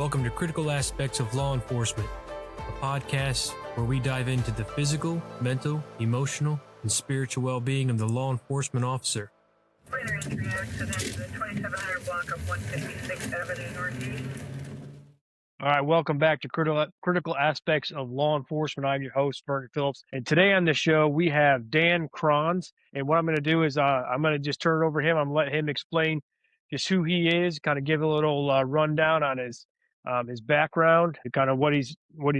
Welcome to Critical Aspects of Law Enforcement, a podcast where we dive into the physical, mental, emotional, and spiritual well-being of the law enforcement officer. Minor injury accident to the 2700 block of 156th Avenue Northeast. All right, welcome back to Critical Aspects of Law Enforcement. I'm your host, Vernon Phillips, and today on the show we have Dan Kronz. And what I'm going to do is I'm going to just turn it over to him. I'm going to let him explain just who he is, kind of give a little rundown on his background, kind of what he's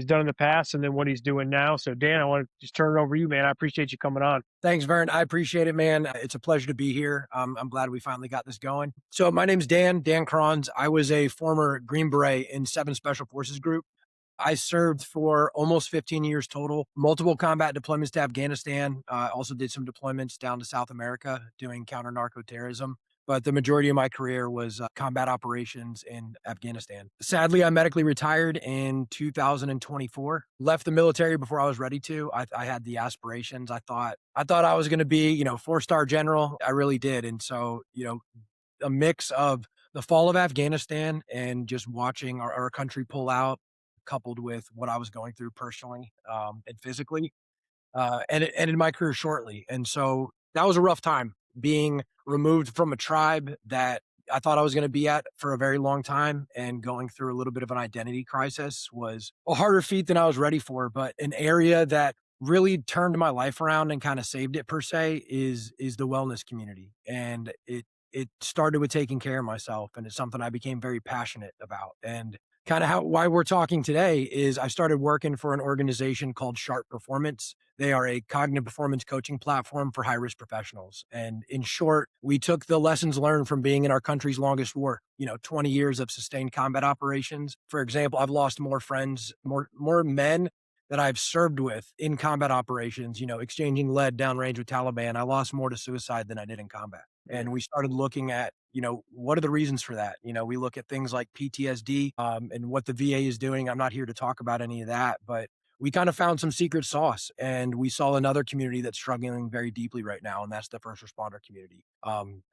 done in the past, and then what he's doing now. So, Dan, I want to just turn it over to you, man. I appreciate you coming on. Thanks, Vern. I appreciate it, man. It's a pleasure to be here. I'm glad we finally got this going. So my name's Dan Kronz. I was a former Green Beret in 7 Special Forces Group. I served for almost 15 years total, multiple combat deployments to Afghanistan. Also did some deployments down to South America doing counter-narco-terrorism. But the majority of my career was combat operations in Afghanistan. Sadly, I medically retired in 2024. Left the military before I was ready to. I had the aspirations. I thought I was going to be, 4-star general. I really did. And so, a mix of the fall of Afghanistan and just watching our country pull out, coupled with what I was going through personally and physically, and it ended my career shortly. And so that was a rough time, being removed from a tribe that I thought I was going to be at for a very long time, and going through a little bit of an identity crisis was a harder feat than I was ready for. But an area that really turned my life around and kind of saved it, per se, is the wellness community. And it started with taking care of myself, and it's something I became very passionate about. And kind of why we're talking today is I started working for an organization called Sharp Performance. They are a cognitive performance coaching platform for high-risk professionals. And in short, we took the lessons learned from being in our country's longest war, 20 years of sustained combat operations. For example, I've lost more friends, more men that I've served with in combat operations, exchanging lead downrange with Taliban. I lost more to suicide than I did in combat. And we started looking at, what are the reasons for that? We look at things like PTSD and what the VA is doing. I'm not here to talk about any of that, but we kind of found some secret sauce, and we saw another community that's struggling very deeply right now, and that's the first responder community.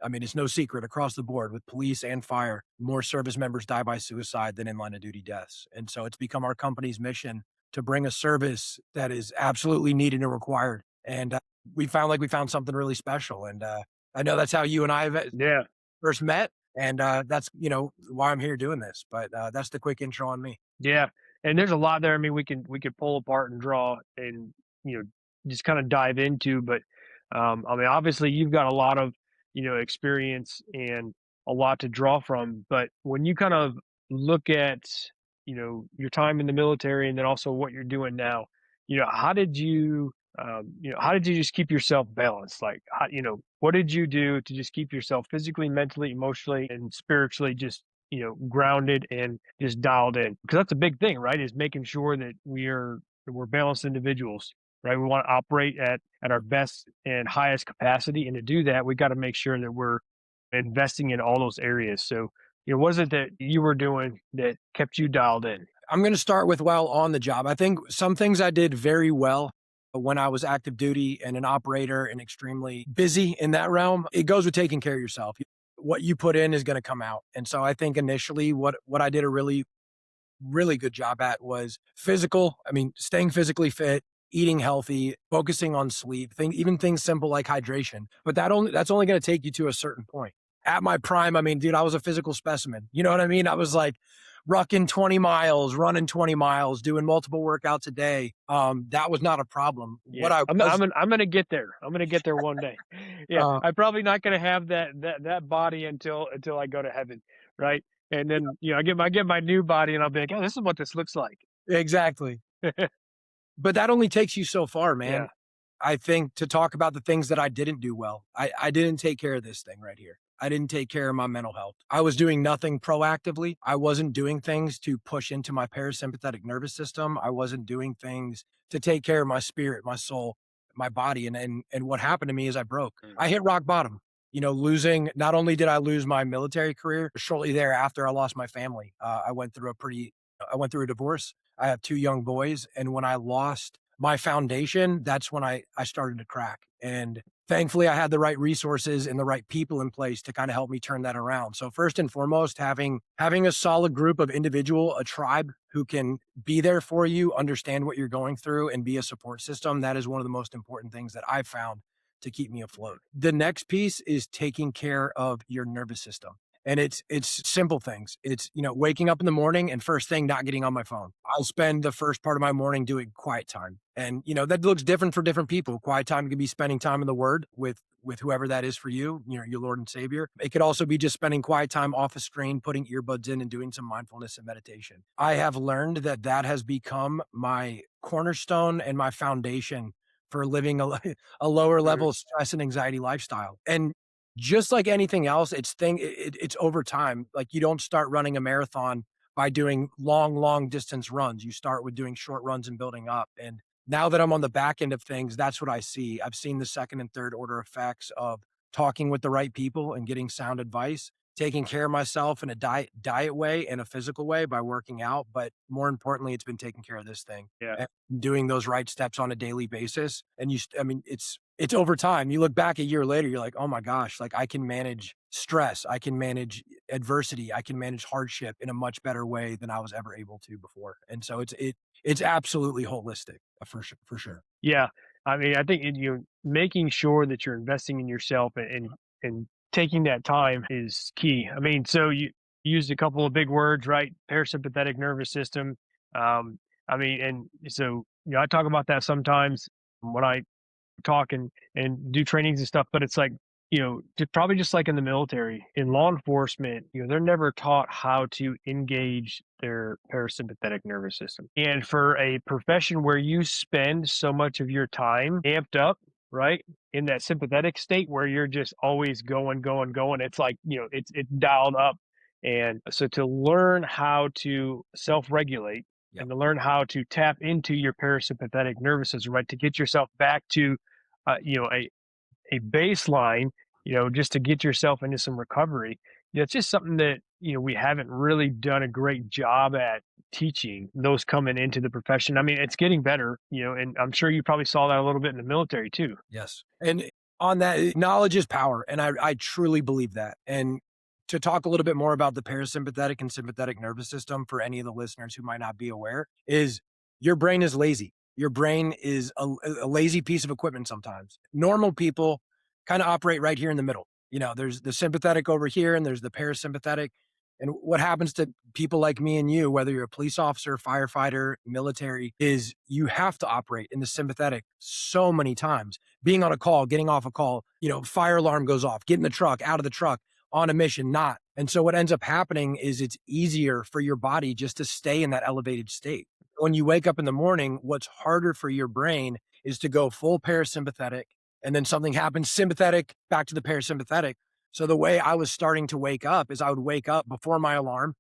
It's no secret across the board with police and fire, more service members die by suicide than in line of duty deaths. And so it's become our company's mission to bring a service that is absolutely needed and required. And we found something really special. And I know that's how you and I first met. And that's, why I'm here doing this. But that's the quick intro on me. Yeah. And there's a lot there. I mean, we could pull apart and draw and, just kind of dive into, but obviously you've got a lot of, experience and a lot to draw from. But when you kind of look at, your time in the military and then also what you're doing now, how did you just keep yourself balanced? Like, what did you do to just keep yourself physically, mentally, emotionally, and spiritually just, grounded and just dialed in? Because that's a big thing, right? Is making sure that we're balanced individuals, right? We want to operate at our best and highest capacity. And to do that, we got to make sure that we're investing in all those areas. So, what is it that you were doing that kept you dialed in? I'm going to start with while on the job. I think some things I did very well when I was active duty and an operator and extremely busy in that realm. It goes with taking care of yourself. What you put in is going to come out. And so I think initially what I did a really, really good job at was staying physically fit, eating healthy, focusing on sleep, even things simple like hydration. But that's only going to take you to a certain point. At my prime, I was a physical specimen. You know what I mean? I was like rucking 20 miles, running 20 miles, doing multiple workouts a day. That was not a problem. Yeah. I'm going to get there. I'm going to get there one day. Yeah. I'm probably not going to have that body until I go to heaven. Right. And then, I get my new body and I'll be like, oh, this is what this looks like. Exactly. But that only takes you so far, man. Yeah. I think to talk about the things that I didn't do well, I didn't take care of this thing right here. I didn't take care of my mental health. I was doing nothing proactively. I wasn't doing things to push into my parasympathetic nervous system. I wasn't doing things to take care of my spirit, my soul, my body. And what happened to me is I broke. I hit rock bottom. Not only did I lose my military career, shortly thereafter, I lost my family. I went through a divorce. I have 2 young boys. And when I lost my foundation, that's when I started to crack. And thankfully I had the right resources and the right people in place to kind of help me turn that around. So first and foremost, having a solid group of individual, a tribe who can be there for you, understand what you're going through, and be a support system, that is one of the most important things that I've found to keep me afloat. The next piece is taking care of your nervous system. And it's simple things. It's, waking up in the morning and first thing, not getting on my phone. I'll spend the first part of my morning doing quiet time. And, that looks different for different people. Quiet time could be spending time in the word with whoever that is for you, your Lord and Savior. It could also be just spending quiet time off a screen, putting earbuds in and doing some mindfulness and meditation. I have learned that has become my cornerstone and my foundation for living a lower level stress and anxiety lifestyle. And just like anything else, it's over time. Like, you don't start running a marathon by doing long distance runs. You start with doing short runs and building up. And now that I'm on the back end of things, that's what I see. I've seen the second and third order effects of talking with the right people and getting sound advice, taking care of myself in a diet way and a physical way by working out. But more importantly, it's been taking care of this thing. Yeah. And doing those right steps on a daily basis. And it's over time. You look back a year later, you're like, oh my gosh, like I can manage stress. I can manage adversity. I can manage hardship in a much better way than I was ever able to before. And so it's absolutely holistic for sure. Yeah. I mean, I think making sure that you're investing in yourself and taking that time is key. I mean, so you used a couple of big words, right? Parasympathetic nervous system. I mean, and so, I talk about that sometimes when I talk and do trainings and stuff, but it's like, probably just like in the military, in law enforcement, they're never taught how to engage their parasympathetic nervous system. And for a profession where you spend so much of your time amped up, right, in that sympathetic state where you're just always going, it's like, it's dialed up. And so to learn how to self-regulate and to learn how to tap into your parasympathetic nervous system, right, to get yourself back to a baseline, just to get yourself into some recovery. It's just something that, we haven't really done a great job at teaching those coming into the profession. I mean, it's getting better, and I'm sure you probably saw that a little bit in the military too. Yes. And on that, knowledge is power. And I truly believe that. And to talk a little bit more about the parasympathetic and sympathetic nervous system for any of the listeners who might not be aware, is your brain is lazy. Your brain is a lazy piece of equipment sometimes. Normal people kind of operate right here in the middle. There's the sympathetic over here and there's the parasympathetic. And what happens to people like me and you, whether you're a police officer, firefighter, military, is you have to operate in the sympathetic so many times. Being on a call, getting off a call, fire alarm goes off, get in the truck, out of the truck, on a mission, not. And so what ends up happening is it's easier for your body just to stay in that elevated state. When you wake up in the morning, what's harder for your brain is to go full parasympathetic, and then something happens, sympathetic, back to the parasympathetic. So the way I was starting to wake up is I would wake up before my alarm.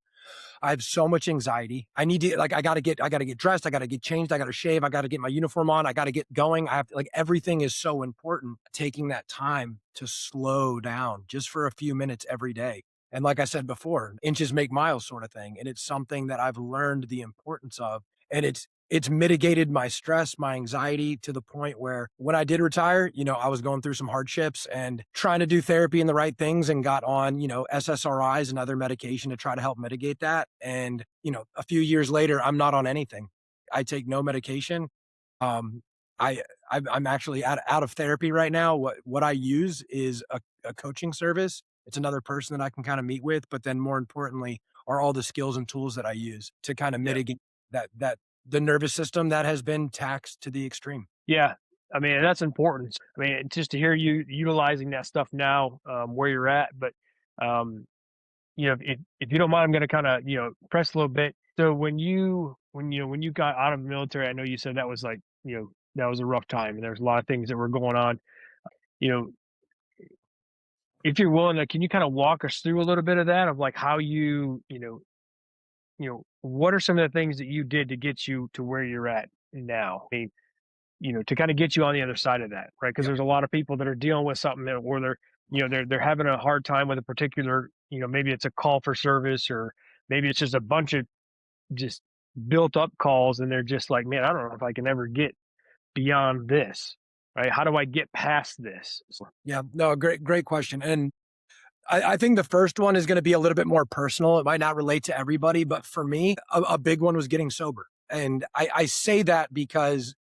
I have so much anxiety. I need to, like, I got to get dressed. I got to get changed. I got to shave. I got to get my uniform on. I got to get going. I have to, like, everything is so important. Taking that time to slow down just for a few minutes every day. And like I said before, inches make miles sort of thing. And it's something that I've learned the importance of. And it's mitigated my stress, my anxiety, to the point where when I did retire, I was going through some hardships and trying to do therapy and the right things, and got on, SSRIs and other medication to try to help mitigate that. And, a few years later, I'm not on anything. I take no medication. I'm actually out of therapy right now. What I use is a coaching service. It's another person that I can kind of meet with, but then more importantly are all the skills and tools that I use to kind of mitigate that the nervous system that has been taxed to the extreme. Yeah. I mean, that's important. I mean, just to hear you utilizing that stuff now, where you're at, but, if you don't mind, I'm going to kind of, press a little bit. So when you got out of the military, I know you said that was like, that was a rough time and there's a lot of things that were going on. If you're willing to, can you kind of walk us through a little bit of that, of like how what are some of the things that you did to get you to where you're at now? I mean, to kind of get you on the other side of that, right? Because there's a lot of people that are dealing with something that, or they're having a hard time with a particular, maybe it's a call for service, or maybe it's just a bunch of just built up calls, and they're just like, man, I don't know if I can ever get beyond this. right? How do I get past this? Yeah, no, great question. And I think the first one is going to be a little bit more personal. It might not relate to everybody, but for me, a big one was getting sober. And I say that because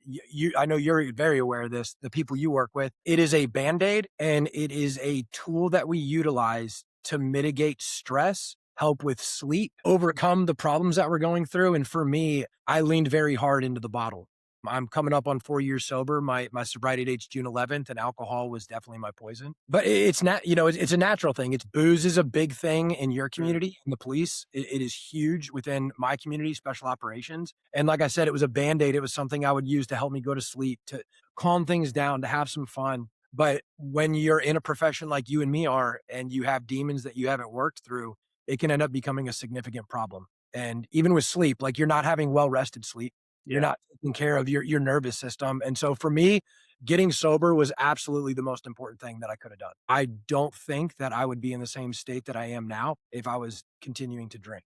I know you're very aware of this, the people you work with. It is a Band-Aid, and it is a tool that we utilize to mitigate stress, help with sleep, overcome the problems that we're going through. And for me, I leaned very hard into the bottle. I'm coming up on 4 years sober. My sobriety date's June 11th, and alcohol was definitely my poison. But it's not, it's a natural thing. It's booze is a big thing in your community, in the police. It is huge within my community, special operations. And like I said, it was a Band-Aid. It was something I would use to help me go to sleep, to calm things down, to have some fun. But when you're in a profession like you and me are, and you have demons that you haven't worked through, it can end up becoming a significant problem. And even with sleep, like you're not having well-rested sleep. You're not taking care of your nervous system. And so for me, getting sober was absolutely the most important thing that I could have done. I don't think that I would be in the same state that I am now if I was continuing to drink.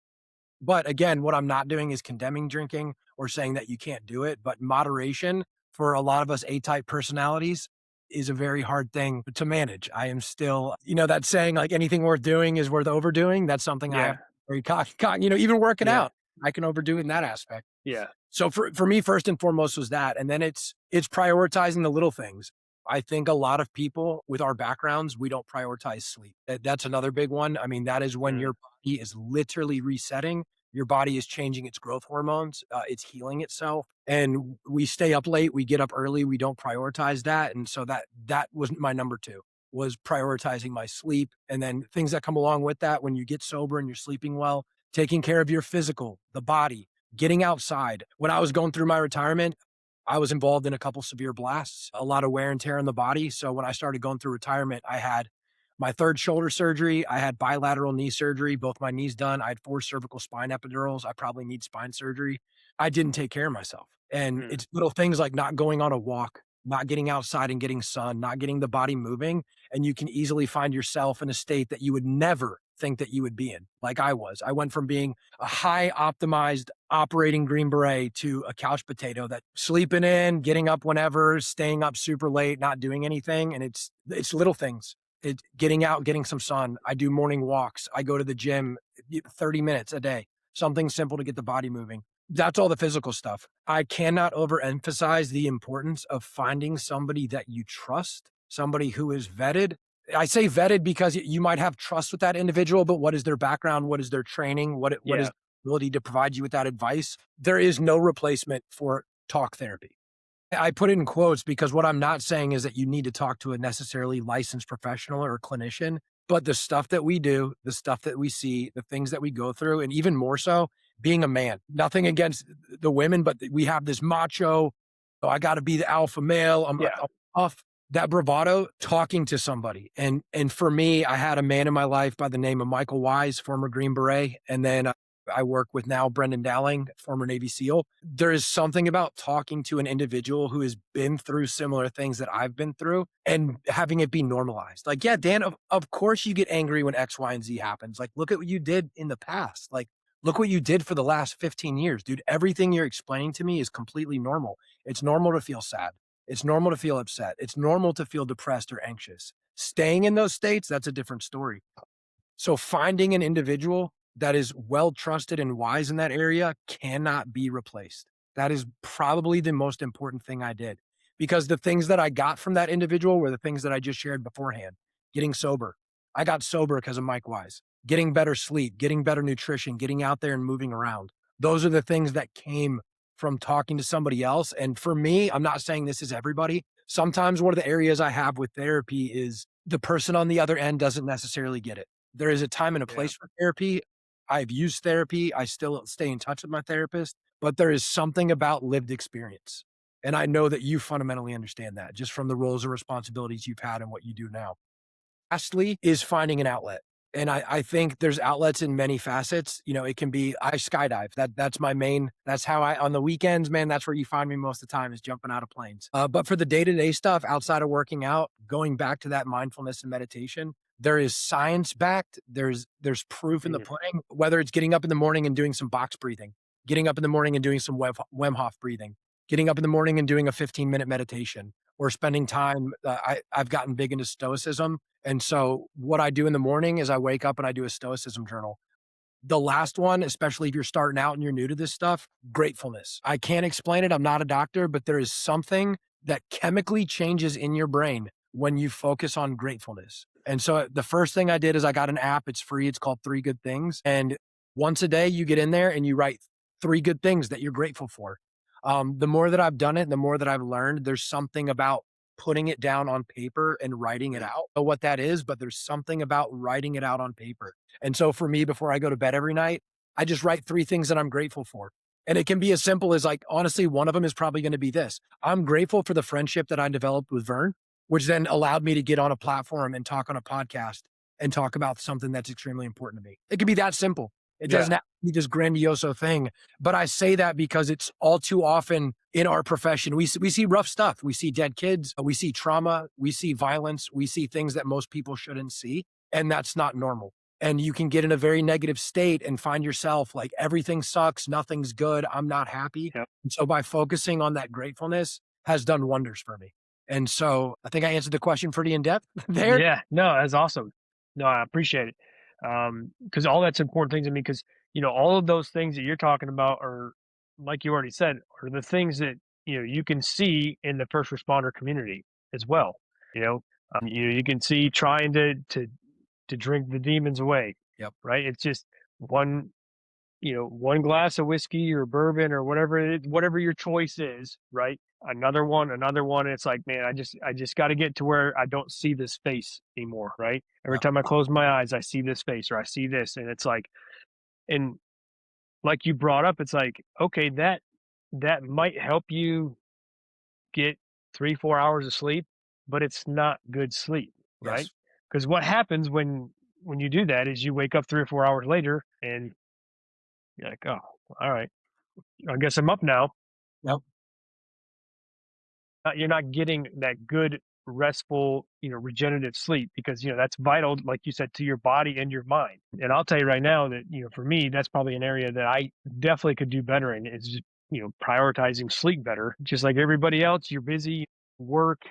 But again, what I'm not doing is condemning drinking or saying that you can't do it. But moderation for a lot of us A-type personalities is a very hard thing to manage. I am still, that saying, like anything worth doing is worth overdoing. That's something I Yeah. have very even working Yeah. out, I can overdo it in that aspect. Yeah. So for me, first and foremost was that. And then it's prioritizing the little things. I think a lot of people with our backgrounds, we don't prioritize sleep. That's another big one. I mean, that is when Mm. your body is literally resetting. Your body is changing its growth hormones. It's healing itself. And we stay up late. We get up early. We don't prioritize that. And so that was my number two, was prioritizing my sleep. And then things that come along with that when you get sober and you're sleeping well, taking care of your physical, the body, getting outside. When I was going through my retirement, I was involved in a couple severe blasts, a lot of wear and tear on the body. So when I started going through retirement, I had my third shoulder surgery. I had bilateral knee surgery, both my knees done. I had 4 cervical spine epidurals. I probably need spine surgery. I didn't take care of myself. And Mm. it's little things like not going on a walk, not getting outside and getting sun, not getting the body moving. And you can easily find yourself in a state that you would never think that you would be in, like I was. I went from being a high optimized operating Green Beret to a couch potato that sleeping in, getting up whenever, staying up super late, not doing anything. And it's little things. Getting out, getting some sun. I do morning walks. I go to the gym 30 minutes a day, something simple to get the body moving. That's all the physical stuff. I cannot overemphasize the importance of finding somebody that you trust, somebody who is vetted. I say vetted because you might have trust with that individual, but what is their background? What is their training? What is Yeah. the ability to provide you with that advice? There is no replacement for talk therapy. I put it in quotes because what I'm not saying is that you need to talk to a necessarily licensed professional or clinician, but the stuff that we do, the stuff that we see, the things that we go through, and even more so, being a man. Nothing against the women, but we have this macho, oh, I got to be the alpha male. I'm tough. That bravado, talking to somebody. And for me, I had a man in my life by the name of Michael Wise, former Green Beret, and then I work with now Brendan Dowling, former Navy SEAL. There is something about talking to an individual who has been through similar things that I've been through and having it be normalized. Like, yeah, Dan, of course you get angry when X, Y, and Z happens. Like, look at what you did in the past. Like, look what you did for the last 15 years, dude. Everything you're explaining to me is completely normal. It's normal to feel sad. It's normal to feel upset. It's normal to feel depressed or anxious. Staying in those states, that's a different story. So finding an individual that is well trusted and wise in that area cannot be replaced. That is probably the most important thing I did, because the things that I got from that individual were the things that I just shared beforehand. Getting sober. I got sober because of Mike Wise. Getting better sleep, getting better nutrition, getting out there and moving around. Those are the things that came from talking to somebody else. And for me, I'm not saying this is everybody. Sometimes one of the areas I have with therapy is the person on the other end doesn't necessarily get it. There is a time and a place for therapy. I've used therapy. I still stay in touch with my therapist, but there is something about lived experience. And I know that you fundamentally understand that just from the roles and responsibilities you've had and what you do now. Lastly is finding an outlet. And I think there's outlets in many facets. It can be, I skydive. That's my main, that's how on the weekends, man, that's where you find me most of the time, is jumping out of planes. But for the day-to-day stuff outside of working out, going back to that mindfulness and meditation, there is science backed. There's proof in the pudding, whether it's getting up in the morning and doing some box breathing, getting up in the morning and doing some Wim Hof breathing, getting up in the morning and doing a 15-minute meditation, or spending time. I've gotten big into stoicism. And so what I do in the morning is I wake up and I do a stoicism journal. The last one, especially if you're starting out and you're new to this stuff, gratefulness. I can't explain it. I'm not a doctor, but there is something that chemically changes in your brain when you focus on gratefulness. And so the first thing I did is I got an app. It's free. It's called 3 Good Things. And once a day, you get in there and you write 3 good things that you're grateful for. The more that I've done it, the more that I've learned, there's something about putting it down on paper and writing it out. I don't know what that is, but there's something about writing it out on paper. And so for me, before I go to bed every night, I just write 3 things that I'm grateful for. And it can be as simple as, like, honestly, one of them is probably going to be this. I'm grateful for the friendship that I developed with Vern, which then allowed me to get on a platform and talk on a podcast and talk about something that's extremely important to me. It could be that simple. It doesn't have to be this grandioso thing. But I say that because it's all too often in our profession, we see rough stuff. We see dead kids. We see trauma. We see violence. We see things that most people shouldn't see. And that's not normal. And you can get in a very negative state and find yourself like, everything sucks. Nothing's good. I'm not happy. Yep. And so by focusing on that gratefulness has done wonders for me. And so I think I answered the question pretty in depth there. Yeah, no, that's awesome. No, I appreciate it. Because all that's important things to me, because, all of those things that you're talking about are, like you already said, are the things that, you can see in the first responder community as well. You can see trying to drink the demons away. Yep. Right. It's just one glass of whiskey or bourbon or whatever your choice is, right? Another one. And it's like, man, I just got to get to where I don't see this face anymore, right? Every time I close my eyes, I see this face or I see this. And it's like, and like you brought up, it's like, okay, that might help you get 3-4 hours of sleep, but it's not good sleep, right? Yes. Because what happens when you do that is you wake up 3 or 4 hours later and you're like, oh, all right, I guess I'm up now. Yep. You're not getting that good, restful, regenerative sleep because, that's vital, like you said, to your body and your mind. And I'll tell you right now that, for me, that's probably an area that I definitely could do better in is just, prioritizing sleep better. Just like everybody else, you're busy, work,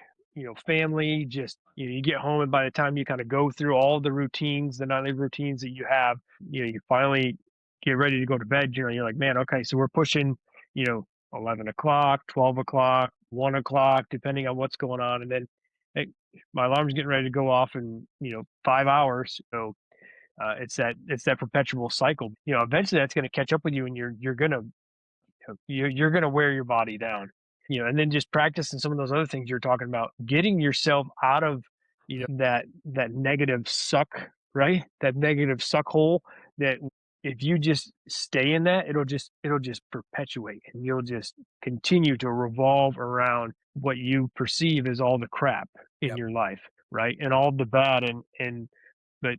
family, just, you get home and by the time you kind of go through all the routines, the nightly routines that you have, you finally get ready to go to bed, you're like, man, okay, so we're pushing, 11 o'clock, 12 o'clock, 1 o'clock, depending on what's going on. And then hey, my alarm's getting ready to go off in, 5 hours. So it's that perpetual cycle. Eventually that's going to catch up with you and you're going to, you're going to wear your body down, and then just practicing some of those other things you're talking about, getting yourself out of, that negative suck, right? That negative suck hole that if you just stay in that, it'll just perpetuate and you'll just continue to revolve around what you perceive as all the crap in your life, right? And all the bad but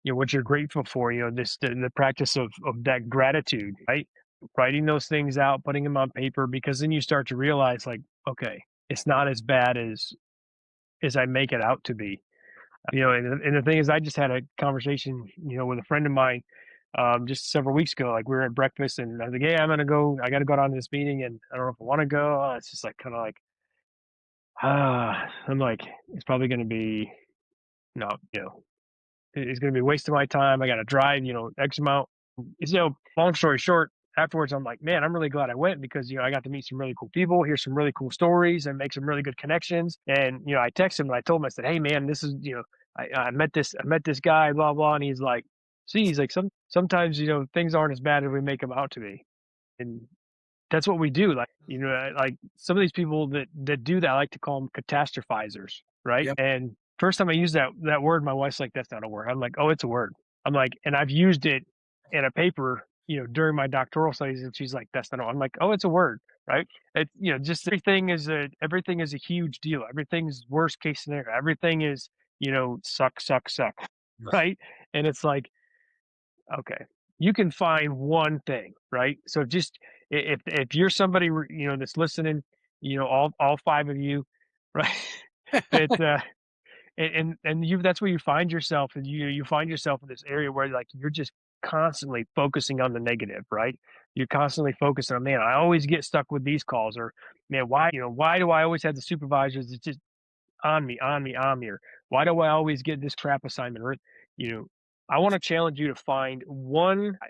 what you're grateful for, the practice of that gratitude, right? Writing those things out, putting them on paper, because then you start to realize like, okay, it's not as bad as I make it out to be. And the thing is, I just had a conversation, with a friend of mine just several weeks ago. Like we were at breakfast and I was like, hey, I got to go down to this meeting and I don't know if I want to go. It's just like, kind of like, I'm like, it's probably going to be, no, it's going to be a waste of my time. I got to drive, X amount. Long story short, afterwards, I'm like, man, I'm really glad I went because, I got to meet some really cool people, hear some really cool stories and make some really good connections. And, I texted him and I told him, I said, hey man, this is, I met this guy, blah, blah. And he's like, see, he's like, sometimes, things aren't as bad as we make them out to be. And that's what we do. Like, like some of these people that do that, I like to call them catastrophizers. Right. Yep. And first time I used that word, my wife's like, that's not a word. I'm like, oh, it's a word. I'm like, and I've used it in a paper, during my doctoral studies, and she's like, that's not a word. I'm like, oh, it's a word, right? It, just everything is a huge deal. Everything's worst case scenario. Everything is, suck, right? And it's like, okay, you can find one thing, right? So just if you're somebody, that's listening, all 5 of you, right? That and you that's where you find yourself, and you find yourself in this area where like you're just constantly focusing on the negative, right? You're constantly focusing on, man, I always get stuck with these calls, or man, why do I always have the supervisors that just on me, on me, on me, or why do I always get this crap assignment? Or, you know, I want to challenge you to find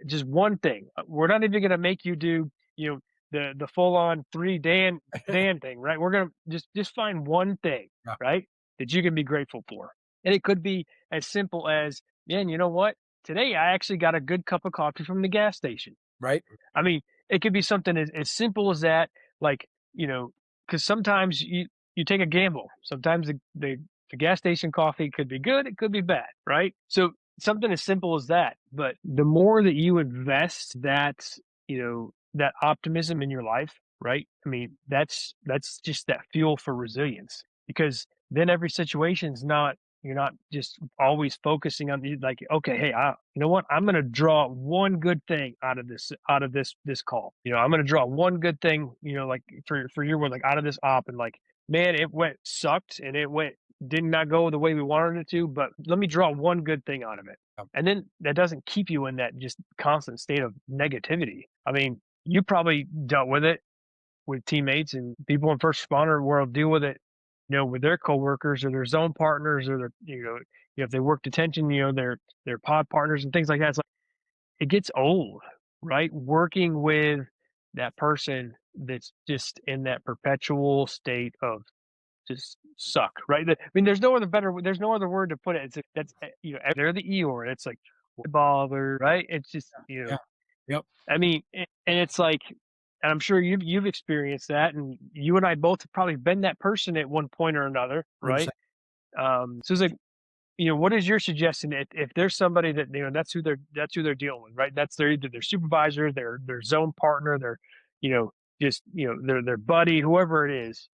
just one thing. We're not even going to make you do, the full on 3 Dan thing, right? We're going to just find one thing, Yeah. right, that you can be grateful for. And it could be as simple as, man, you know what? Today I actually got a good cup of coffee from the gas station. Right. I mean, it could be something as simple as that, like, because sometimes you take a gamble. Sometimes the gas station coffee could be good, it could be bad, right? So something as simple as that. But the more that you invest that optimism in your life, right? I mean, that's just that fuel for resilience, because then every situation's not you're not just always focusing on like, okay, hey, you know what? I'm going to draw one good thing out of this call. I'm going to draw one good thing, like for your word, like out of this op, and like, man, it sucked and did not go the way we wanted it to, but let me draw one good thing out of it. And then that doesn't keep you in that just constant state of negativity. I mean, you probably dealt with it with teammates and people in first responder world deal with it, with their coworkers or their zone partners, or their, if they work detention, their pod partners and things like that. It's like, it gets old, right? Working with that person that's just in that perpetual state of just suck, right? I mean, there's no other word to put it. It's they're the Eeyore. It's like, bother, right? It's just, Yeah. Yep. I mean, and it's like, and I'm sure you've experienced that, and you and I both have probably been that person at one point or another, right? 100%. So it's like, what is your suggestion if there's somebody that that's who they're dealing with, right? That's either their supervisor, their zone partner, their their buddy, whoever it is,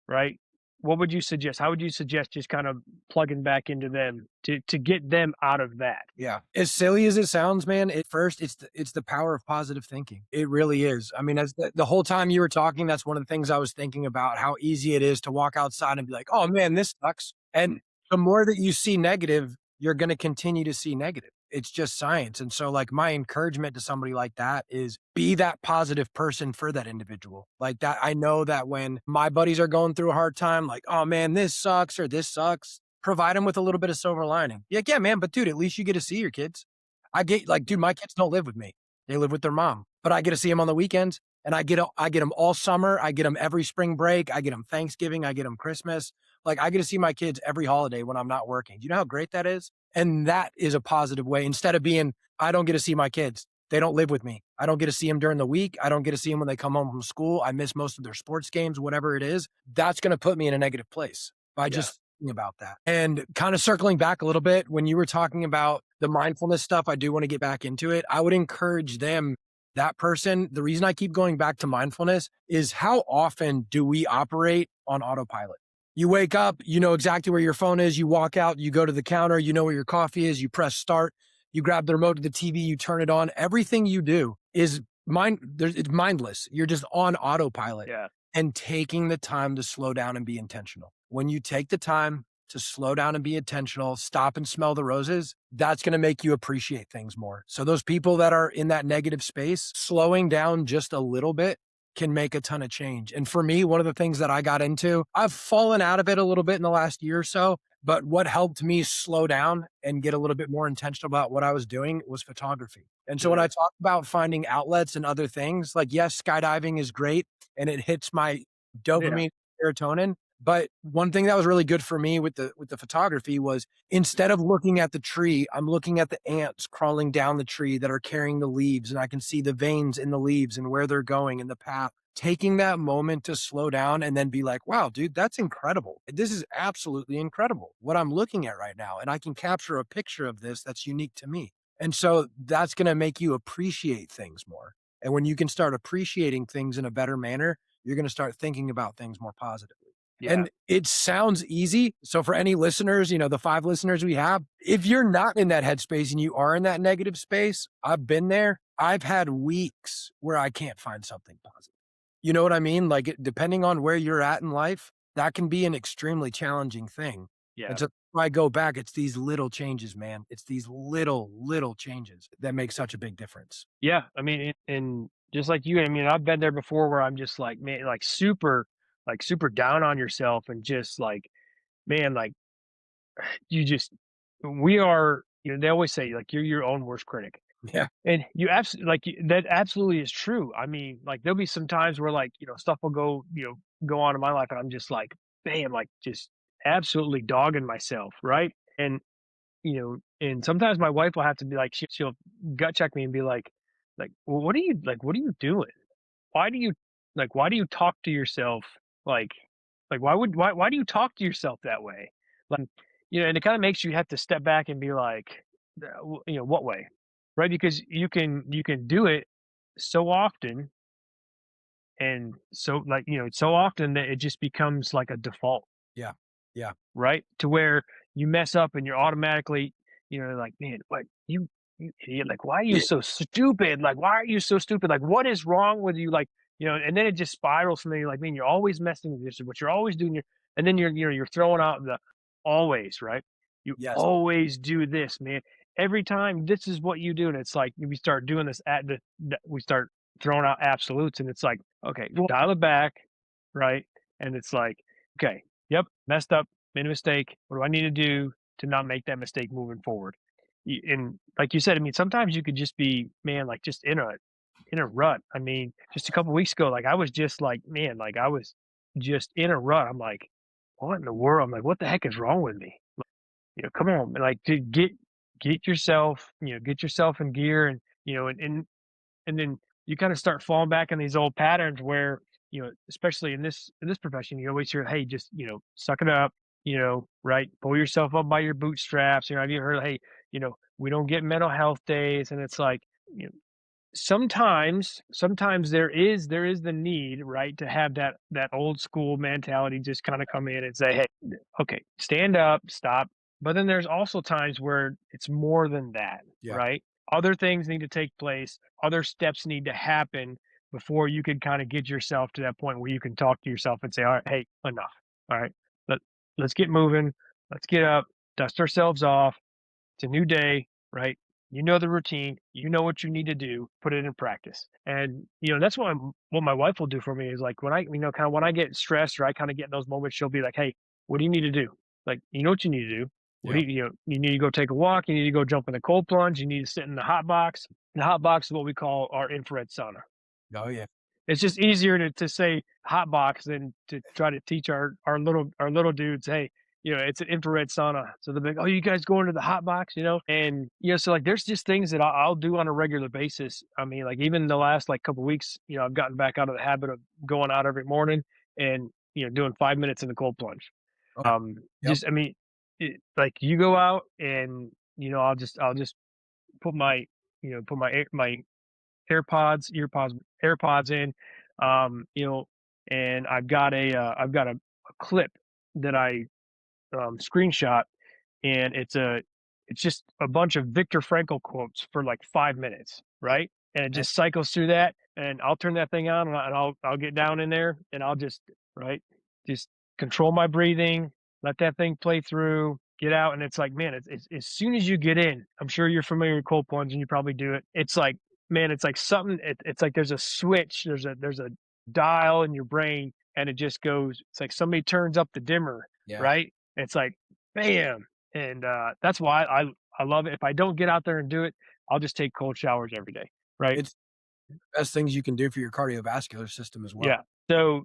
right? What would you suggest? How would you suggest just kind of plugging back into them to get them out of that? Yeah. As silly as it sounds, man, at first it's the power of positive thinking. It really is. I mean, as the whole time you were talking, that's one of the things I was thinking about, how easy it is to walk outside and be like, oh man, this sucks. And the more that you see negative, you're going to continue to see negative. It's just science. And so like my encouragement to somebody like that is be that positive person for that individual. Like that, I know that when my buddies are going through a hard time, like, oh man, this sucks or this sucks, provide them with a little bit of silver lining. Yeah, man, but dude, at least you get to see your kids. I get like, dude, my kids don't live with me. They live with their mom, but I get to see them on the weekends, and I get them all summer. I get them every spring break. I get them Thanksgiving. I get them Christmas. Like I get to see my kids every holiday when I'm not working. Do you know how great that is? And that is a positive way, instead of being, I don't get to see my kids. They don't live with me. I don't get to see them during the week. I don't get to see them when they come home from school. I miss most of their sports games, whatever it is. That's going to put me in a negative place by just thinking about that. And kind of circling back a little bit, when you were talking about the mindfulness stuff, I do want to get back into it. I would encourage them, that person, the reason I keep going back to mindfulness is how often do we operate on autopilot? You wake up, you know exactly where your phone is. You walk out, you go to the counter, you know where your coffee is, you press start, you grab the remote to the TV, you turn it on. Everything you do is it's mindless. You're just on autopilot. Yeah. And taking the time to slow down and be intentional. When you take the time to slow down and be intentional, stop and smell the roses, that's going to make you appreciate things more. So those people that are in that negative space, slowing down just a little bit can make a ton of change. And for me, one of the things that I got into, I've fallen out of it a little bit in the last year or so, but what helped me slow down and get a little bit more intentional about what I was doing was photography. And so when I talk about finding outlets and other things, like, yes, skydiving is great and it hits my dopamine, serotonin. But one thing that was really good for me with the photography was, instead of looking at the tree, I'm looking at the ants crawling down the tree that are carrying the leaves, and I can see the veins in the leaves and where they're going in the path. Taking that moment to slow down and then be like, wow, dude, that's incredible. This is absolutely incredible what I'm looking at right now. And I can capture a picture of this that's unique to me. And so that's going to make you appreciate things more. And when you can start appreciating things in a better manner, you're going to start thinking about things more positively. Yeah. And it sounds easy. So for any listeners, the 5 listeners we have, if you're not in that headspace and you are in that negative space, I've been there. I've had weeks where I can't find something positive. You know what I mean? Like, depending on where you're at in life, that can be an extremely challenging thing. Yeah. And so when I go back, it's these little changes, man. It's these little changes that make such a big difference. Yeah. I mean, and just like you, I mean, I've been there before where I'm just like, man, like super down on yourself and just like, man, like you just, we are, they always say like you're your own worst critic. Yeah. And you absolutely that absolutely is true. I mean, like there'll be some times where like, stuff will go, go on in my life and I'm just like, bam, like just absolutely dogging myself, right? And and sometimes my wife will have to be like, she'll gut check me and be like, well, what are you doing? Why do you why do you talk to yourself like why do you talk to yourself that way? Like, and it kind of makes you have to step back and be like, what way? Right? Because you can do it so often and so like, so often that it just becomes like a default, Yeah. Yeah. right? To where you mess up and you're automatically, like, man, what you idiot, like why are you so stupid? Like, why are you so stupid? Like, what is wrong with you? Like, and then it just spirals from there. You're like, man, you're always messing with this, what you're always doing, and then you're throwing out the always, right? You Yes. always do this, man. Every time this is what you do. And it's like we start doing this we start throwing out absolutes, and it's like, okay, dial it back, right? And it's like, okay, yep, messed up, made a mistake. What do I need to do to not make that mistake moving forward? And like you said, I mean, sometimes you could just be, man, like just in a rut. I mean, just a couple weeks ago, like I was just like, man, like I was just in a rut. I'm like, what in the world? I'm like, what the heck is wrong with me? Come on, like to get yourself, get yourself in gear, and and then you kind of start falling back in these old patterns where, especially in this profession, you always hear, hey, just, suck it up, right? Pull yourself up by your bootstraps. Have you heard, hey, we don't get mental health days? And it's like, you know, sometimes there is the need, right, to have that old school mentality just kind of come in and say, hey, okay, stand up, stop. But then there's also times where it's more than that, Yeah. right? Other things need to take place, other steps need to happen before you can kind of get yourself to that point where you can talk to yourself and say, all right, hey, enough. All right, let, let's get moving, let's get up, dust ourselves off. It's a new day, right? You know the routine. You know what you need to do. Put it in practice. And that's what my wife will do for me is like when I kind of when I get stressed or I kind of get in those moments, she'll be like, "Hey, what do you need to do? Like, you know what you need to do. What do Yeah. you need to go take a walk. You need to go jump in the cold plunge. You need to sit in the hot box. The hot box is what we call our infrared sauna. Oh yeah. It's just easier to say hot box than to try to teach our little dudes, hey, it's an infrared sauna. So they're like, oh, you guys going to the hot box, and so like there's just things that I'll do on a regular basis. I mean, like even the last like couple weeks, I've gotten back out of the habit of going out every morning and doing 5 minutes in the cold plunge. Okay. Yep. Just I mean, like you go out and I'll just put my my AirPods in, and I've got a clip that I screenshot, and it's just a bunch of Viktor Frankl quotes for like 5 minutes, right? And it Okay. just cycles through that, and I'll turn that thing on, and I'll get down in there, and I'll just right, just control my breathing, let that thing play through, get out, and it's like, man, it's as soon as you get in, I'm sure you're familiar with cold plunge, and you probably do it. It's like, man, it's like something. It's like there's a switch, there's a dial in your brain, and it just goes. It's like somebody turns up the dimmer, Yeah. right? It's like, bam, and that's why I love it. If I don't get out there and do it, I'll just take cold showers every day, right? It's the best things you can do for your cardiovascular system as well. Yeah. So,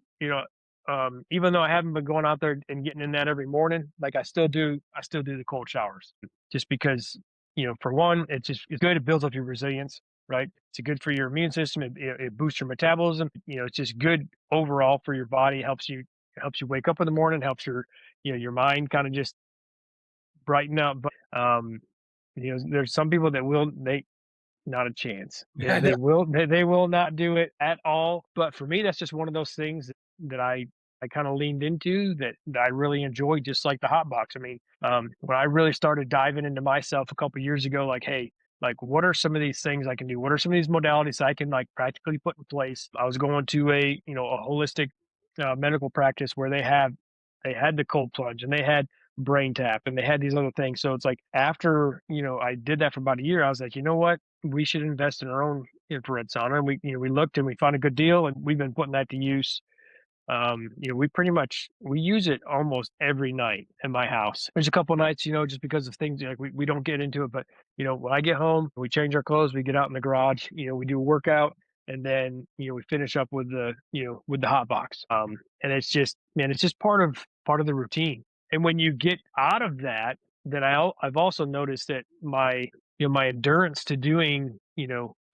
even though I haven't been going out there and getting in that every morning, like I still do the cold showers just because, for one, it's good. It builds up your resilience, right? It's good for your immune system. It boosts your metabolism. It's just good overall for your body. It helps you wake up in the morning, helps your mind kind of just brighten up. But, there's some people that not a chance. Yeah, I know. they will not do it at all. But for me, that's just one of those things that I kind of leaned into that I really enjoy, just like the hot box. I mean, when I really started diving into myself a couple years ago, like, hey, like what are some of these things I can do? What are some of these modalities I can like practically put in place? I was going to a holistic medical practice where they had the cold plunge and they had brain tap, and they had these other things. So it's like after, I did that for about a year, I was like, you know what? We should invest in our own infrared sauna. And we looked and we found a good deal, and we've been putting that to use. We use it almost every night in my house. There's a couple nights, just because of things like we don't get into it, but when I get home, we change our clothes, we get out in the garage, we do a workout, and then we finish up with the hot box. And it's just, man, it's just part of the routine. And when you get out of that, then I've also noticed that my endurance to doing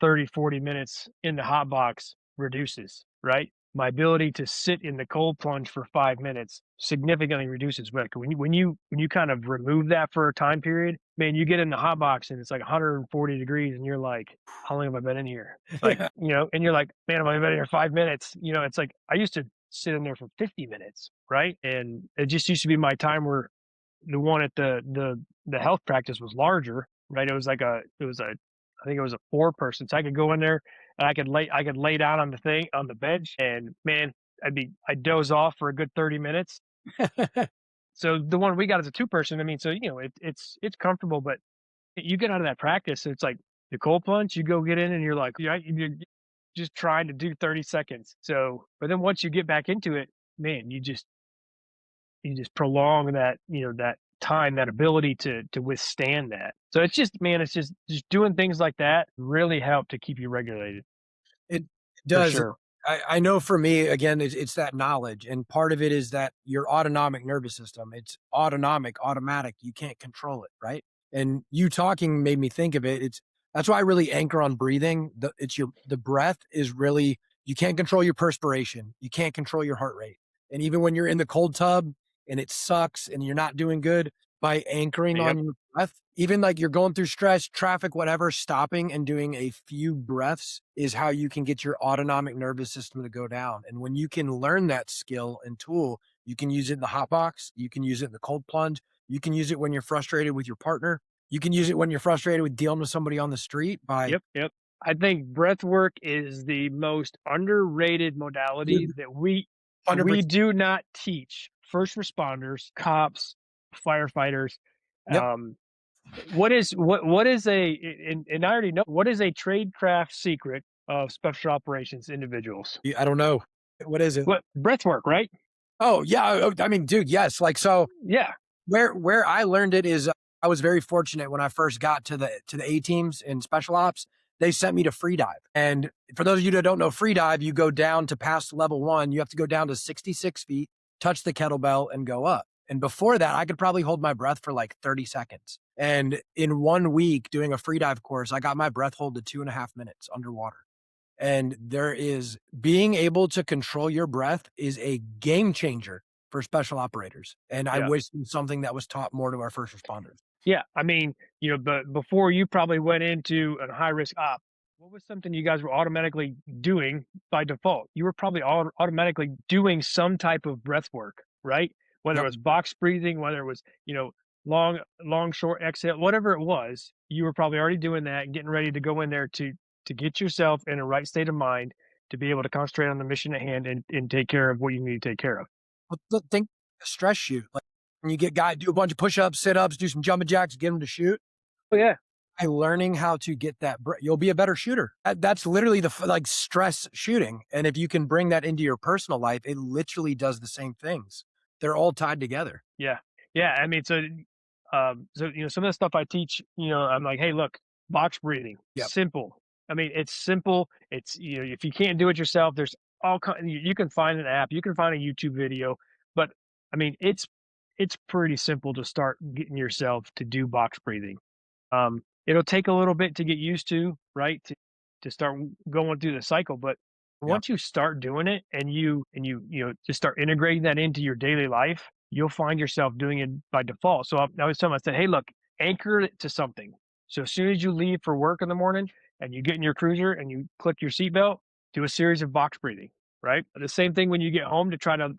30, 40 minutes in the hot box reduces, right? My ability to sit in the cold plunge for 5 minutes significantly reduces. But when you kind of remove that for a time period, man, you get in the hot box and it's like 140 degrees, and you're like, how long have I been in here? Like, and you're like, man, have I been in here 5 minutes? It's like I used to sit in there for 50 minutes, right? And it just used to be my time where the one at the health practice was larger, right? I think it was a 4-person, so I could go in there and I could lay down on the bench, and man, I'd doze off for a good 30 minutes. So the one we got is a 2-person. I mean, so it's comfortable, but you get out of that practice, it's like the cold plunge. You go get in, and you're like, you're just trying to do 30 seconds. So, but then once you get back into it, man, you just prolong that time, that ability to withstand that. So it's just, man, it's just doing things like that really help to keep you regulated. It For does. sure. I know for me, again, it's that knowledge. And part of it is that your autonomic nervous system, it's automatic. You can't control it, right? And you talking made me think of it. That's why I really anchor on breathing. The breath is really, you can't control your perspiration. You can't control your heart rate. And even when you're in the cold tub and it sucks and you're not doing good, by anchoring on Yep. your breath, even like you're going through stress, traffic, whatever, stopping and doing a few breaths is how you can get your autonomic nervous system to go down. And when you can learn that skill and tool, you can use it in the hot box, you can use it in the cold plunge, you can use it when you're frustrated with your partner, you can use it when you're frustrated with dealing with somebody on the street by Yep. I think breath work is the most underrated modality that we 100%. do not teach first responders, cops, firefighters. Yep. Um, what is and I already know, what is a trade craft secret of special operations individuals? I don't know. What is it? What breath work, right? Oh, yeah. I mean, dude, yes. Like, so Yeah. where I learned it is I was very fortunate when I first got to the A teams in special ops. They sent me to free dive. And for those of you that don't know free dive, you go down to past level 1. You have to go down to 66 feet, touch the kettlebell, and go up. And before that, I could probably hold my breath for like 30 seconds. And in 1 week doing a free dive course, I got my breath hold to 2.5 minutes underwater. And there is being able to control your breath is a game changer for special operators. And I Yeah. wish it was something that was taught more to our first responders. Yeah. I mean, but before you probably went into a high risk op, what was something you guys were automatically doing by default? You were probably automatically doing some type of breath work, right? Whether it Yep. was box breathing, whether it was, long, short exhale, whatever it was, you were probably already doing that and getting ready to go in there to get yourself in a right state of mind to be able to concentrate on the mission at hand and take care of what you need to take care of. But think stress shoot. Like when you get guys do a bunch of push-ups, sit-ups, do some jumping jacks, get them to shoot. Oh yeah. By learning how to get that, you'll be a better shooter. That's literally like stress shooting. And if you can bring that into your personal life, it literally does the same things. They're all tied together. Yeah. Yeah. I mean, some of the stuff I teach, I'm like, hey, look, box breathing, Yep. simple. I mean, it's simple. It's, if you can't do it yourself, there's you can find an app, you can find a YouTube video, but I mean, it's pretty simple to start getting yourself to do box breathing. It'll take a little bit to get used to, right? To start going through the cycle, but Yep. once you start doing it and you just start integrating that into your daily life, you'll find yourself doing it by default. So I was telling him, I said, hey, look, anchor it to something. So as soon as you leave for work in the morning and you get in your cruiser and you click your seatbelt, do a series of box breathing, right? The same thing when you get home to try to,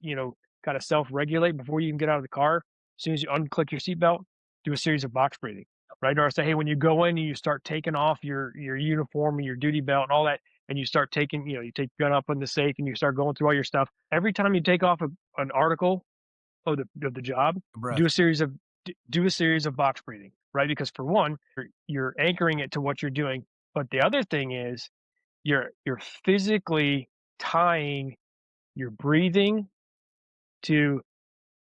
kind of self-regulate before you can get out of the car. As soon as you unclick your seatbelt, do a series of box breathing, right? Or I say, hey, when you go in and you start taking off your uniform and your duty belt and all that, and you start taking, you take gun up in the safe and you start going through all your stuff. Every time you take off an article, of the job, Breath. do a series of box breathing, right? Because for one, you're anchoring it to what you're doing, but the other thing is you're physically tying your breathing to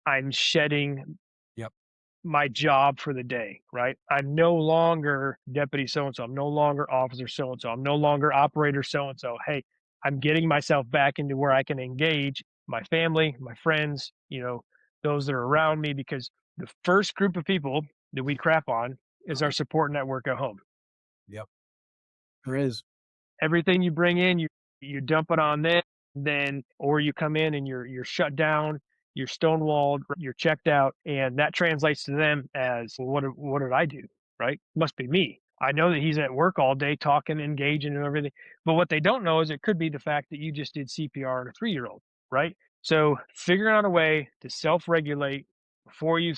I'm shedding Yep. my job for the day, right? I'm no longer deputy so and so. I'm no longer officer so and so. I'm no longer operator so and so. Hey, I'm getting myself back into where I can engage my family, my friends, those that are around me, because the first group of people that we crap on is our support network at home. Yep. There is. Everything you bring in, you dump it on them, then or you come in and you're shut down, you're stonewalled, you're checked out, and that translates to them as, well, what did I do? Right? Must be me. I know that he's at work all day talking, engaging, and everything. But what they don't know is it could be the fact that you just did CPR on a 3-year-old, right? So figuring out a way to self-regulate before you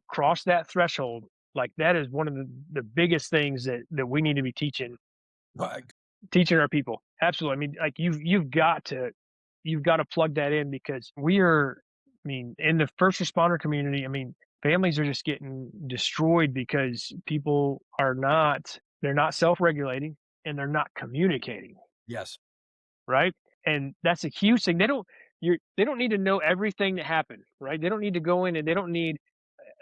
cross that threshold, like that is one of the biggest things that we need to be teaching our people. Absolutely. I mean, like you've got to plug that in, because in the first responder community, I mean, families are just getting destroyed because people they're not self-regulating and they're not communicating. Yes. Right. And that's a huge thing. They don't need to know everything that happened, right? They don't need to go in and they don't need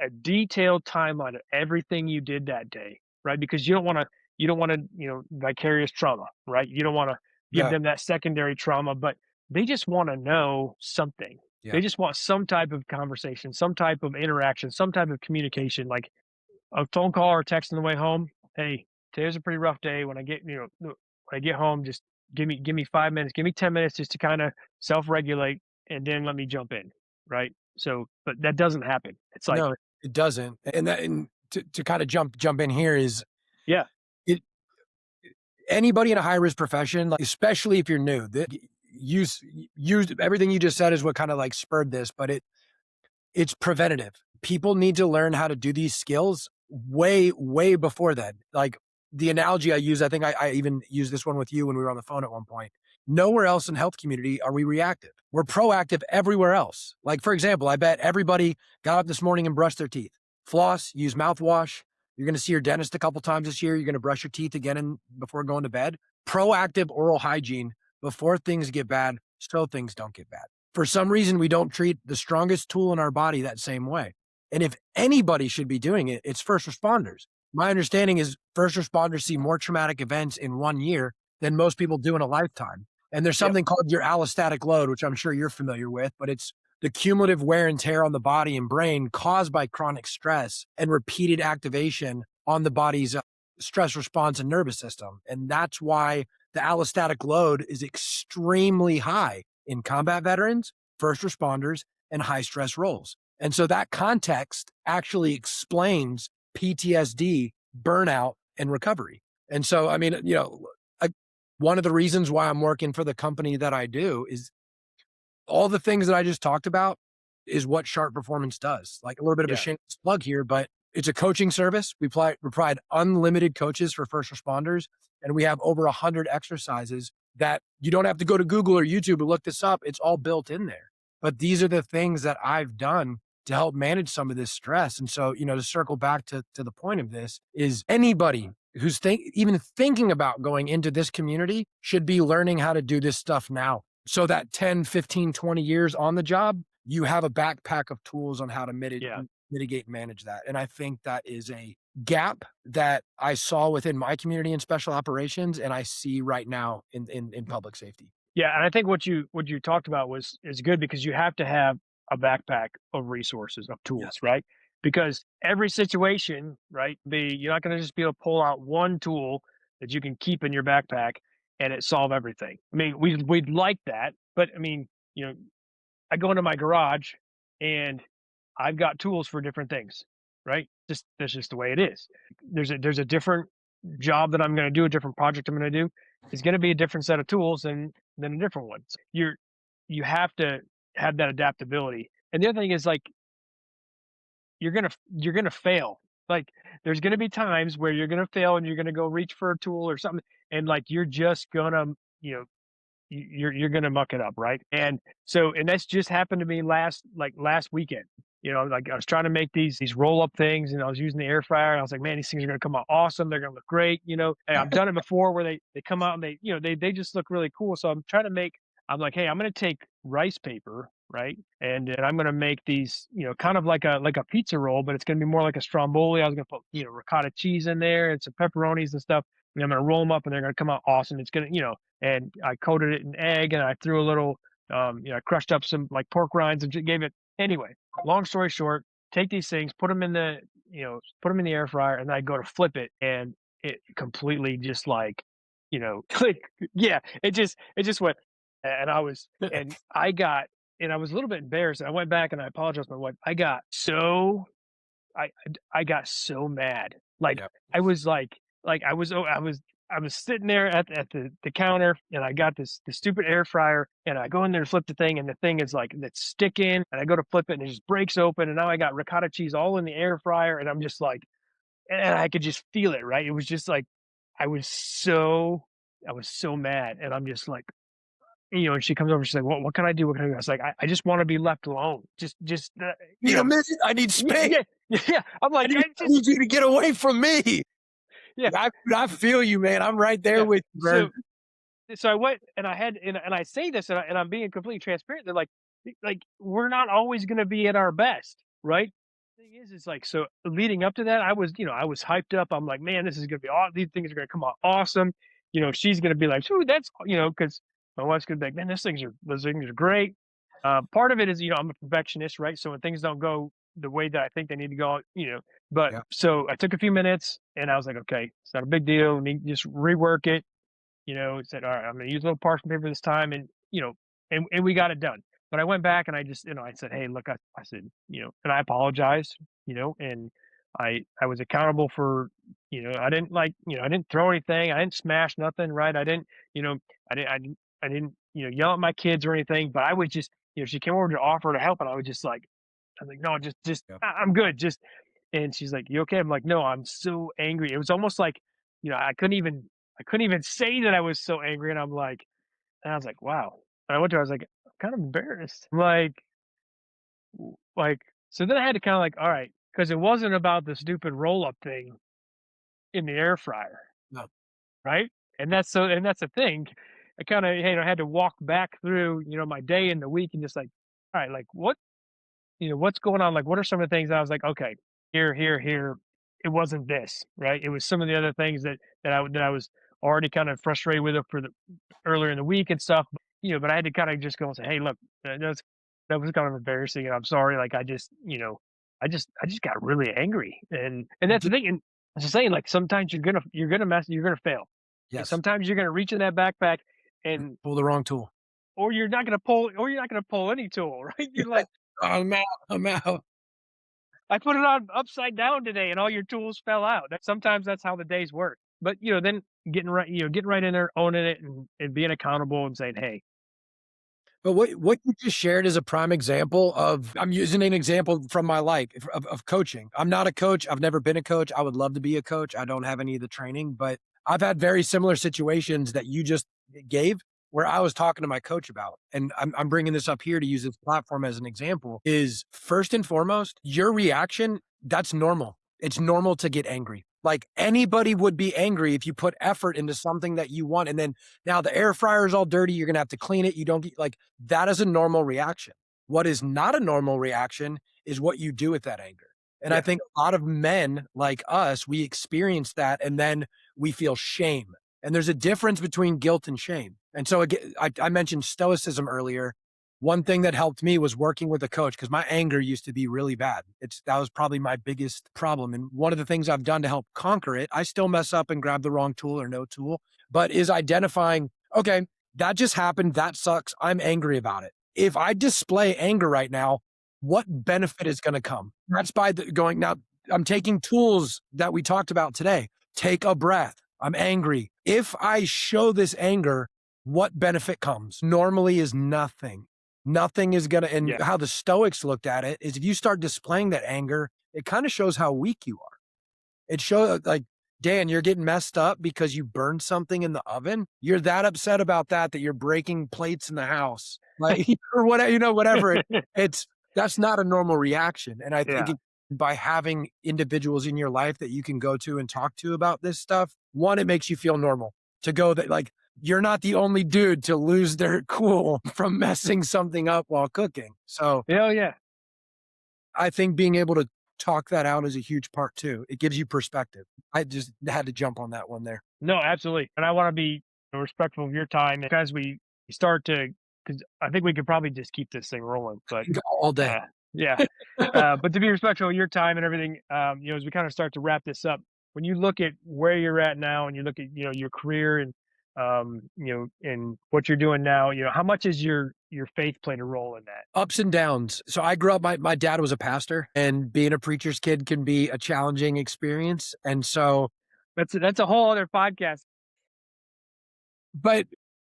a detailed timeline of everything you did that day, right? Because you don't want to, vicarious trauma, right? You don't want to give them that secondary trauma, but they just want to know something. Yeah. They just want some type of conversation, some type of interaction, some type of communication, like a phone call or text on the way home. Hey, today's a pretty rough day. When I get home, just give me 5 minutes, give me 10 minutes just to kind of self-regulate, and then let me jump in. Right. So, but that doesn't happen. It's like, no, it doesn't. And to kind of jump in here is, yeah, anybody in a high risk profession, like, especially if you're new, use everything you just said is what kind of like spurred this, but it's preventative. People need to learn how to do these skills way, way before then. Like the analogy I use, I think I even used this one with you when we were on the phone at one point. Nowhere else in health community are we reactive. We're proactive everywhere else. Like, for example, I bet everybody got up this morning and brushed their teeth, floss, use mouthwash. You're going to see your dentist a couple times this year. You're going to brush your teeth again before going to bed. Proactive oral hygiene before things get bad, so things don't get bad. For some reason, we don't treat the strongest tool in our body that same way. And if anybody should be doing it, it's first responders. My understanding is first responders see more traumatic events in 1 year than most people do in a lifetime. And there's something called your allostatic load, which I'm sure you're familiar with, but it's the cumulative wear and tear on the body and brain caused by chronic stress and repeated activation on the body's stress response and nervous system. And that's why the allostatic load is extremely high in combat veterans, first responders, and high stress roles. And so that context actually explains PTSD, burnout, and recovery. And so, I mean, one of the reasons why I'm working for the company that I do is all the things that I just talked about is what Sharp Performance does. Like a little bit of a shameless plug here, but it's a coaching service. We provide unlimited coaches for first responders, and we have over 100 exercises that you don't have to go to Google or YouTube to look this up. It's all built in there. But these are the things that I've done to help manage some of this stress. And so, to circle back to the point of this is anybody who's even thinking about going into this community should be learning how to do this stuff now. So that 10, 15, 20 years on the job, you have a backpack of tools on how to mitigate and manage that. And I think that is a gap that I saw within my community in special operations, and I see right now in public safety. Yeah, and I think what you talked about is good, because you have to have a backpack of resources, of tools, right? Because every situation, right, you're not going to just be able to pull out one tool that you can keep in your backpack and it solve everything. I mean, we'd like that, but I mean, I go into my garage and I've got tools for different things, right? That's just the way it is. There's a different job that I'm going to do, a different project I'm going to do. It's going to be a different set of tools than a different one. You have to have that adaptability. And the other thing is, like, you're gonna fail. Like, there's gonna be times where you're gonna fail and you're gonna go reach for a tool or something, and like you're just gonna you're going to muck it up. Right. And so, and that's just happened to me last weekend. Like I was trying to make these roll up things, and I was using the air fryer, and I was like, man, these things are going to come out awesome. They're going to look great. And I've done it before where they come out and they just look really cool. So I'm like, hey, I'm going to take rice paper, right? And I'm going to make these, kind of like a pizza roll, but it's going to be more like a stromboli. I was going to put, ricotta cheese in there and some pepperonis and stuff. And I'm going to roll them up, and they're going to come out awesome. It's going to, and I coated it in egg, and I threw a little, I crushed up some like pork rinds and gave it. Anyway, long story short, take these things, put them in the air fryer, and then I go to flip it, and it completely just like, like, yeah, it just went. And I was a little bit embarrassed. I went back and I apologized to my wife. I got so mad. Like, Yep. I was sitting there at the counter, and I got this stupid air fryer, and I go in there to flip the thing, and the thing is like, it's sticking, and I go to flip it, and it just breaks open, and now I got ricotta cheese all in the air fryer, and I'm just like, and I could just feel it, right? It was just like, I was so mad, and I'm just like, and she comes over, she's like, what can I do? What can I do? I was like, I just want to be left alone. Just, Need a minute. I need space. yeah. I'm like, I need you to get away from me. Yeah. I feel you, man. I'm right there with you, bro. So I went, and I say this, and I'm being completely transparent. They're like we're not always going to be at our best, right? The thing is like, so leading up to that, I was hyped up. I'm like, man, this is going to be awesome. These things are going to come out awesome. She's going to be like, ooh, that's, because my wife's going to be like, man, those things are great. Part of it is, I'm a perfectionist, right? So when things don't go the way that I think they need to go, but Yeah. So I took a few minutes, and I was like, okay, it's not a big deal. Let me just rework it. Said, all right, I'm going to use a little parchment paper this time, and, and we got it done. But I went back, and I just, I said, hey, look, I said, and I apologized, and I was accountable for, I didn't I didn't throw anything. I didn't smash nothing, right? I didn't, I didn't, yell at my kids or anything, but I was just, she came over to offer to help, and I was like, no, just, Yeah. I'm good. And she's like, you okay? I'm like, no, I'm so angry. It was almost like, I couldn't even say that I was so angry. And I was like, wow. And I went to her, I was like, I'm kind of embarrassed. So then I had to kind of like, all right, because it wasn't about the stupid roll up thing in the air fryer. No. Right. And that's the thing. I kind of, had to walk back through, my day and the week, and just like, all right, like what's going on? Like, what are some of the things that I was like, okay, here. It wasn't this, right? It was some of the other things that I was already kind of frustrated with it for the earlier in the week and stuff. But I had to kind of just go and say, hey, look, that was kind of embarrassing, and I'm sorry. Like, I just got really angry, and that's the thing. And I was saying, like, sometimes you're gonna fail. Yes. And sometimes you're gonna reach in that backpack and pull the wrong tool, or you're not gonna pull any tool, right? You're like, I'm out. I put it on upside down today, and all your tools fell out. Sometimes that's how the days work. But then getting right in there, owning it, and being accountable, and saying, hey. But what you just shared is a prime example of, I'm using an example from my life of coaching. I'm not a coach. I've never been a coach. I would love to be a coach. I don't have any of the training, but I've had very similar situations that you just gave, where I was talking to my coach about, and I'm bringing this up here to use this platform as an example, is first and foremost, your reaction, that's normal. It's normal to get angry. Like, anybody would be angry if you put effort into something that you want. And then now the air fryer is all dirty. You're going to have to clean it. You don't get, like, that is a normal reaction. What is not a normal reaction is what you do with that anger. And I think a lot of men like us, we experience that, and then we feel shame. And there's a difference between guilt and shame. And so again, I mentioned stoicism earlier. One thing that helped me was working with a coach, because my anger used to be really bad. That was probably my biggest problem. And one of the things I've done to help conquer it, I still mess up and grab the wrong tool or no tool, but is identifying, okay, that just happened. That sucks. I'm angry about it. If I display anger right now, what benefit is going to come? That's by going, now I'm taking tools that we talked about today. Take a breath. I'm angry. If I show this anger, what benefit comes? Normally is nothing. Nothing is going to, and how the Stoics looked at it is, if you start displaying that anger, it kind of shows how weak you are. It shows, like, Dan, you're getting messed up because you burned something in the oven. You're that upset about that you're breaking plates in the house, like or whatever, whatever. That's not a normal reaction. And I think by having individuals in your life that you can go to and talk to about this stuff, one, it makes you feel normal to go that like you're not the only dude to lose their cool from messing something up while cooking. So hell yeah. I think being able to talk that out is a huge part too. It gives you perspective. I just had to jump on that one there. No, absolutely. And I want to be respectful of your time as we start to, because I think we could probably just keep this thing rolling, but all day. But to be respectful of your time and everything, as we kind of start to wrap this up, when you look at where you're at now and you look at, your career and, and what you're doing now, how much is your faith played a role in that? Ups and downs. So I grew up, my dad was a pastor, and being a preacher's kid can be a challenging experience. And so that's a whole other podcast. But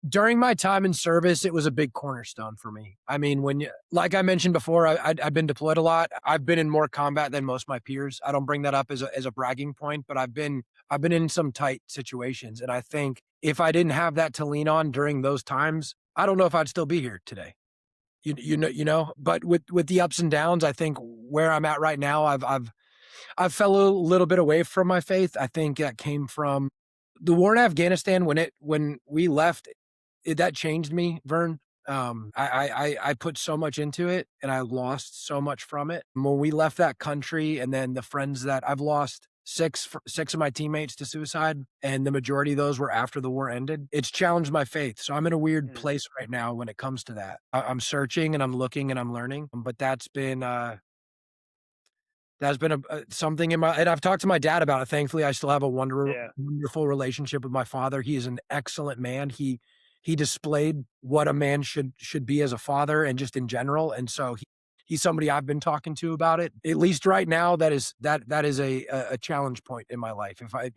during my time in service, it was a big cornerstone for me. I mean, like I mentioned before, I've been deployed a lot. I've been in more combat than most of my peers. I don't bring that up as a bragging point, but I've been in some tight situations. And I think if I didn't have that to lean on during those times, I don't know if I'd still be here today. But with the ups and downs, I think where I'm at right now, I've fell a little bit away from my faith. I think that came from the war in Afghanistan. When we left, that changed me, Vern. I put so much into it and I lost so much from it. When we left that country, and then the friends that I've lost, six of my teammates to suicide, and the majority of those were after the war ended. It's challenged my faith. So I'm in a weird place right now when it comes to that. I'm searching and I'm looking and I'm learning, but that's been something in and I've talked to my dad about it. Thankfully, I still have a wonderful relationship with my father. He is an excellent man. He displayed what a man should be as a father and just in general. And so he's somebody I've been talking to about it. At least right now, that is a challenge point in my life. If I,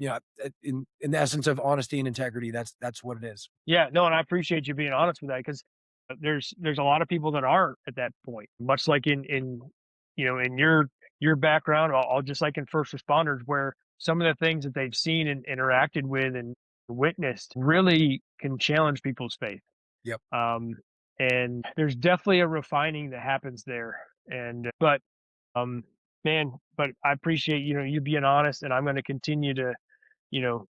in the essence of honesty and integrity, that's what it is. Yeah, no, and I appreciate you being honest with that, because there's a lot of people that are at that point, much like in your background, all just like in first responders, where some of the things that they've seen and interacted with and witnessed really can challenge people's faith. Yep. And there's definitely a refining that happens there. But I appreciate, you being honest, and I'm going to continue to,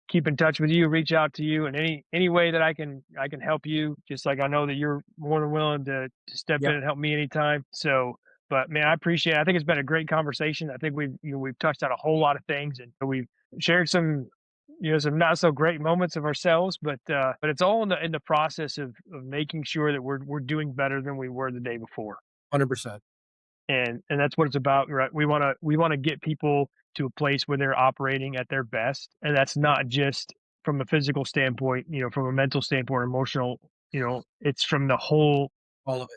keep in touch with you, reach out to you in any way that I can help you. Just like I know that you're more than willing to step in and help me anytime. So, but man, I appreciate it. I think it's been a great conversation. I think we've touched on a whole lot of things, and we've shared some not so great moments of ourselves, but it's all in the process of making sure that we're doing better than we were the day before. 100%. And that's what it's about, right? We want to get people to a place where they're operating at their best, and that's not just from a physical standpoint, from a mental standpoint, emotional, it's from the whole, all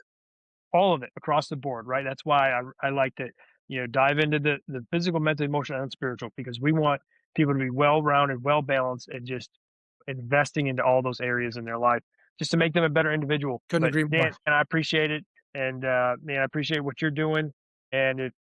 of it across the board, right? That's why I like to dive into the physical, mental, emotional, and spiritual, because we want people to be well-rounded, well-balanced, and just investing into all those areas in their life just to make them a better individual. Couldn't agree more. And I appreciate it. And I appreciate what you're doing. And if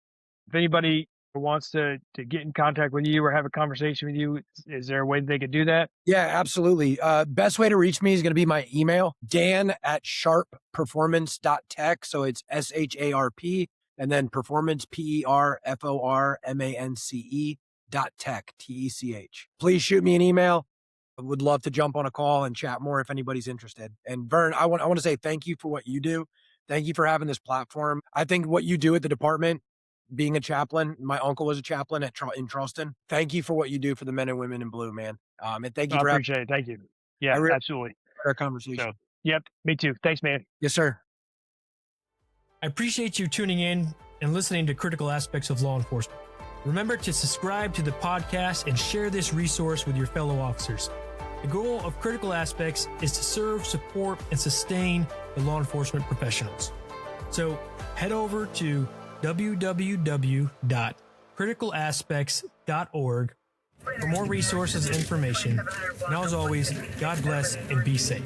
anybody wants to get in contact with you or have a conversation with you, is there a way that they could do that? Yeah, absolutely. Best way to reach me is going to be my email, dan@sharpperformance.tech. So it's SHARP and then performance, PERFORMANCE.tech, TECH. Please shoot me an email. I would love to jump on a call and chat more if anybody's interested. And Vern, I want to say thank you for what you do. Thank you for having this platform. I think what you do at the department, being a chaplain, my uncle was a chaplain in Charleston. Thank you for what you do for the men and women in blue, man. And thank you for appreciate it. Thank you. Yeah, absolutely. Our conversation. So, yep, me too. Thanks, man. Yes, sir. I appreciate you tuning in and listening to Critical Aspects of Law Enforcement. Remember to subscribe to the podcast and share this resource with your fellow officers. The goal of Critical Aspects is to serve, support, and sustain the law enforcement professionals. So head over to www.criticalaspects.org for more resources and information. And as always, God bless and be safe.